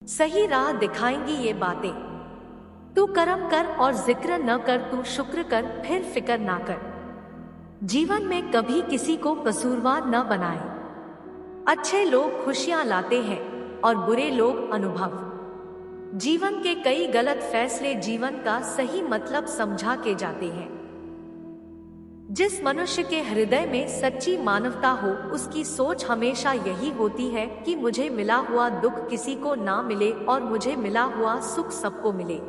सही राह दिखाएंगी ये बातें। तू कर्म कर और जिक्र न कर, तू शुक्र कर फिर फिक्र ना कर। जीवन में कभी किसी को कसूरवार न बनाए। अच्छे लोग खुशियां लाते हैं और बुरे लोग अनुभव। जीवन के कई गलत फैसले जीवन का सही मतलब समझा के जाते हैं। जिस मनुष्य के हृदय में सच्ची मानवता हो, उसकी सोच हमेशा यही होती है कि मुझे मिला हुआ दुख किसी को ना मिले और मुझे मिला हुआ सुख सबको मिले।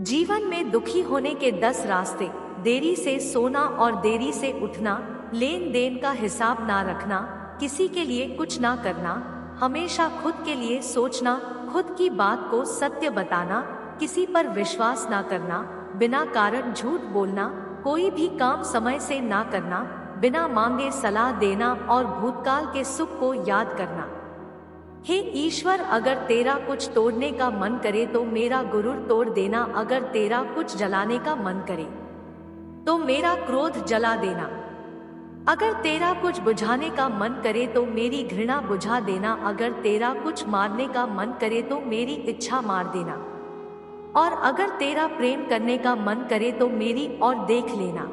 जीवन में दुखी होने के 10 रास्ते: देरी से सोना और देरी से उठना, लेन देन का हिसाब ना रखना, किसी के लिए कुछ ना करना, हमेशा खुद के लिए सोचना, खुद की बात को सत्य बताना, किसी पर विश्वास ना करना, बिना कारण झूठ बोलना, कोई भी काम समय से ना करना, बिना मांगे सलाह देना और भूतकाल के सुख को याद करना। हे ईश्वर, अगर तेरा कुछ तोड़ने का मन करे तो मेरा गुरूर तोड़ देना, अगर तेरा कुछ जलाने का मन करे तो मेरा क्रोध जला देना, अगर तेरा कुछ बुझाने का मन करे तो मेरी घृणा बुझा देना, अगर तेरा कुछ मारने का मन करे तो मेरी इच्छा मार देना, और अगर तेरा प्रेम करने का मन करे तो मेरी और देख लेना।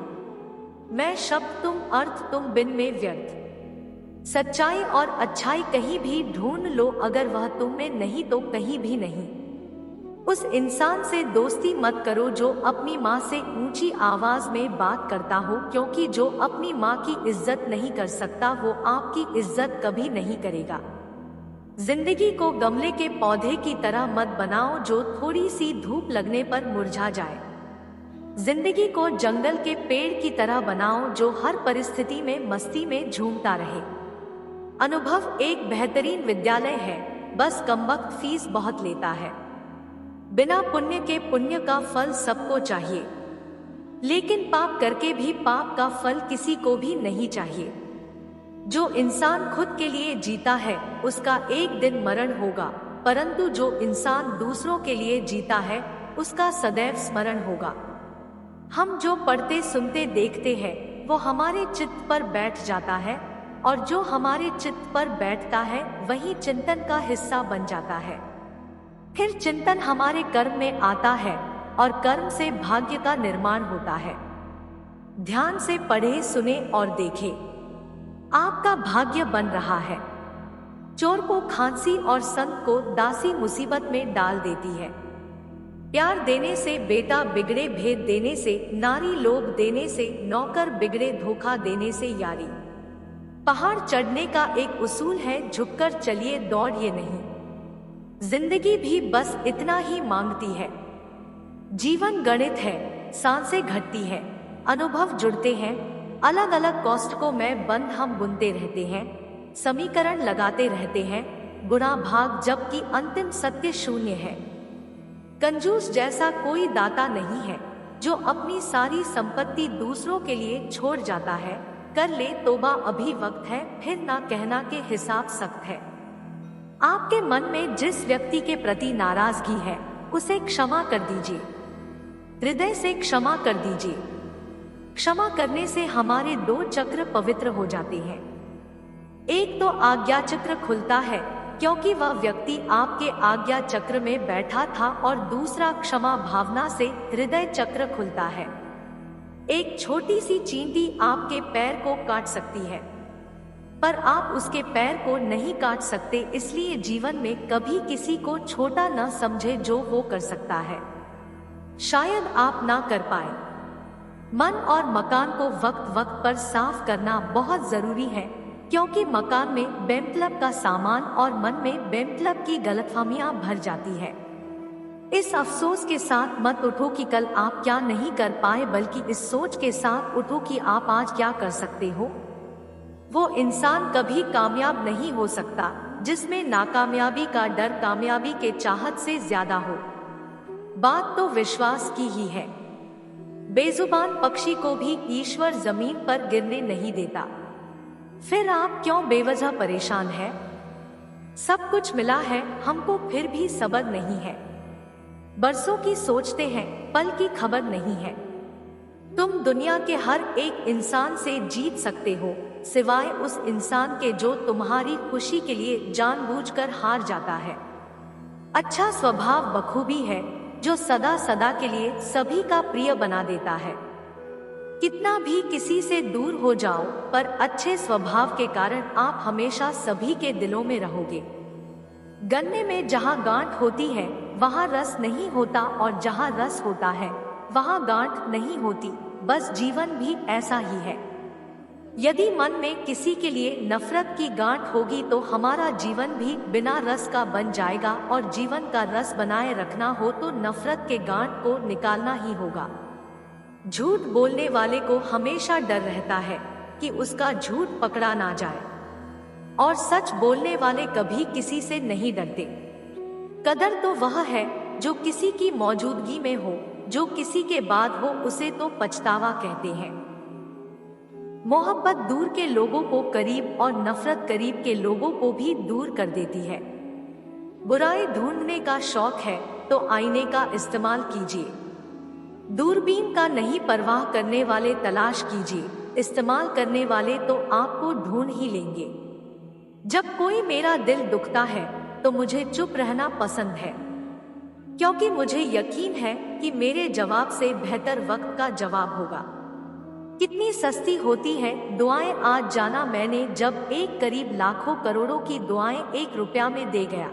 मैं शब्द तुम, अर्थ तुम, बिन में व्यर्थ। सच्चाई और अच्छाई कहीं भी ढूंढ लो, अगर वह तुम में नहीं तो कहीं भी नहीं। उस इंसान से दोस्ती मत करो जो अपनी माँ से ऊंची आवाज में बात करता हो, क्योंकि जो अपनी माँ की इज्जत नहीं कर सकता वो आपकी इज्जत कभी नहीं करेगा। जिंदगी को गमले के पौधे की तरह मत बनाओ जो थोड़ी सी धूप लगने पर मुरझा जाए। जिंदगी को जंगल के पेड़ की तरह बनाओ जो हर परिस्थिति में मस्ती में झूमता रहे। अनुभव एक बेहतरीन विद्यालय है, बस कमबख्त फीस बहुत लेता है। बिना पुण्य के पुण्य का फल सबको चाहिए, लेकिन पाप करके भी पाप का फल किसी को भी नहीं चाहिए। जो इंसान खुद के लिए जीता है उसका एक दिन मरण होगा, परंतु जो इंसान दूसरों के लिए जीता है उसका सदैव स्मरण होगा। हम जो पढ़ते सुनते देखते हैं वो हमारे चित्त पर बैठ जाता है, और जो हमारे चित्त पर बैठता है वही चिंतन का हिस्सा बन जाता है। फिर चिंतन हमारे कर्म में आता है और कर्म से भाग्य का निर्माण होता है। ध्यान से पढ़े, सुने और देखे, आपका भाग्य बन रहा है। चोर को खांसी और संत को दासी मुसीबत में डाल देती है। प्यार देने से बेटा बिगड़े, भेद देने से नारी, लोभ देने से नौकर बिगड़े, धोखा देने से यारी। पहाड़ चढ़ने का एक उसूल है, झुककर चलिए, दौड़िए नहीं। जिंदगी भी बस इतना ही मांगती है। जीवन गणित है, सांसें घटती है, अनुभव जुड़ते हैं, अलग अलग कॉस्टकों में बंद हम बुनते रहते हैं, समीकरण लगाते रहते हैं, गुणा भाग, जबकि अंतिम सत्य शून्य है। कंजूस जैसा कोई दाता नहीं है जो अपनी सारी संपत्ति दूसरों के लिए छोड़ जाता है। कर ले तोबा, अभी वक्त है, फिर ना कहना के हिसाब सख्त है। आपके मन में जिस व्यक्ति के प्रति नाराजगी है उसे क्षमा कर दीजिए, हृदय से क्षमा कर दीजिए। क्षमा करने से हमारे 2 चक्र पवित्र हो जाते हैं। एक तो आज्ञा चक्र खुलता है क्योंकि वह व्यक्ति आपके आज्ञा चक्र में बैठा था, और दूसरा क्षमा भावना से हृदय चक्र खुलता है। एक छोटी सी चींटी आपके पैर को काट सकती है, पर आप उसके पैर को नहीं काट सकते। इसलिए जीवन में कभी किसी को छोटा न समझे जो वो कर सकता है, शायद आप ना कर पाए। मन और मकान को वक्त वक्त पर साफ करना बहुत जरूरी है, क्योंकि मकान में बेमतलब का सामान और मन में बेमतलब की गलतफहमियां भर जाती है। इस अफसोस के साथ मत उठो कि कल आप क्या नहीं कर पाए, बल्कि इस सोच के साथ उठो कि आप आज क्या कर सकते हो। वो इंसान कभी कामयाब नहीं हो सकता जिसमें नाकामयाबी का डर कामयाबी के चाहत से ज्यादा हो। बात तो विश्वास की ही है। बेजुबान पक्षी को भी ईश्वर जमीन पर गिरने नहीं देता। फिर आप क्यों बेवजह परेशान हैं? सब कुछ मिला है हमको, फिर भी सब्र नहीं है। बरसों की सोचते हैं, पल की खबर नहीं है। तुम दुनिया के हर एक इंसान से जीत सकते हो, सिवाय उस इंसान के जो तुम्हारी खुशी के लिए जानबूझकर हार जाता है। अच्छा स्वभाव बखूबी है जो सदा सदा के लिए सभी का प्रिय बना देता है। कितना भी किसी से दूर हो जाओ, पर अच्छे स्वभाव के कारण आप हमेशा सभी के दिलों में रहोगे। गन्ने में जहाँ गांठ होती है वहाँ रस नहीं होता, और जहाँ रस होता है वहाँ गांठ नहीं होती। बस जीवन भी ऐसा ही है। यदि मन में किसी के लिए नफरत की गांठ होगी तो हमारा जीवन भी बिना रस का बन जाएगा, और जीवन का रस बनाए रखना हो तो नफरत के गांठ को निकालना ही होगा। झूठ बोलने वाले को हमेशा डर रहता है कि उसका झूठ पकड़ा ना जाए, और सच बोलने वाले कभी किसी से नहीं डरते। कदर तो वह है जो किसी की मौजूदगी में हो, जो किसी के बाद हो उसे तो पछतावा कहते हैं। मोहब्बत दूर के लोगों को करीब और नफरत करीब के लोगों को भी दूर कर देती है। बुराई ढूंढने का शौक है तो आईने का इस्तेमाल कीजिए। दूरबीन का नहीं परवाह करने वाले तलाश कीजिए, इस्तेमाल करने वाले तो आपको ढूंढ ही लेंगे। जब कोई मेरा दिल दुखता है तो मुझे चुप रहना पसंद है, क्योंकि मुझे यकीन है कि मेरे जवाब से बेहतर वक्त का जवाब होगा। कितनी सस्ती होती है दुआएं, आज जाना मैंने जब एक करीब लाखों करोड़ों की दुआएं 1 रुपया में दे गया।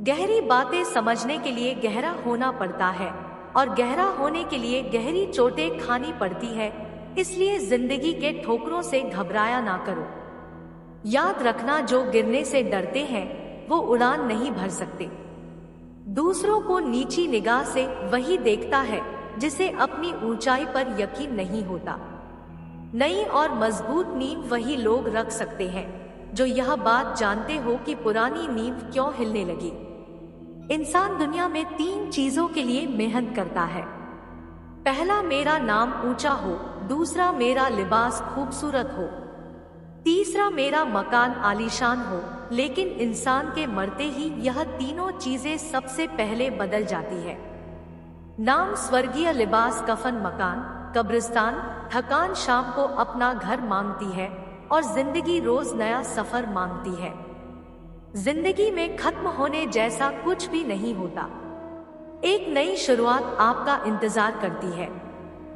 गहरी बातें समझने के लिए गहरा होना पड़ता है, और गहरा होने के लिए गहरी चोटें खानी पड़ती है। इसलिए जिंदगी के ठोकरों से घबराया ना करो। याद रखना, जो गिरने से डरते हैं वो उड़ान नहीं भर सकते। दूसरों को नीची निगाह से वही देखता है जिसे अपनी ऊंचाई पर यकीन नहीं होता। नई और मजबूत नींव वही लोग रख सकते हैं जो यह बात जानते हो कि पुरानी नींव क्यों हिलने लगी। इंसान दुनिया में 3 चीजों के लिए मेहनत करता है। पहला, मेरा नाम ऊंचा हो। दूसरा, मेरा लिबास खूबसूरत हो। तीसरा, मेरा मकान आलीशान हो। लेकिन इंसान के मरते ही यह तीनों चीजें सबसे पहले बदल जाती है। नाम स्वर्गीय, लिबास कफन, मकान कब्रिस्तान, थकान शाम को अपना घर मांगती है, और जिंदगी रोज नया सफर मांगती है। जिंदगी में खत्म होने जैसा कुछ भी नहीं होता। एक नई शुरुआत आपका इंतजार करती है।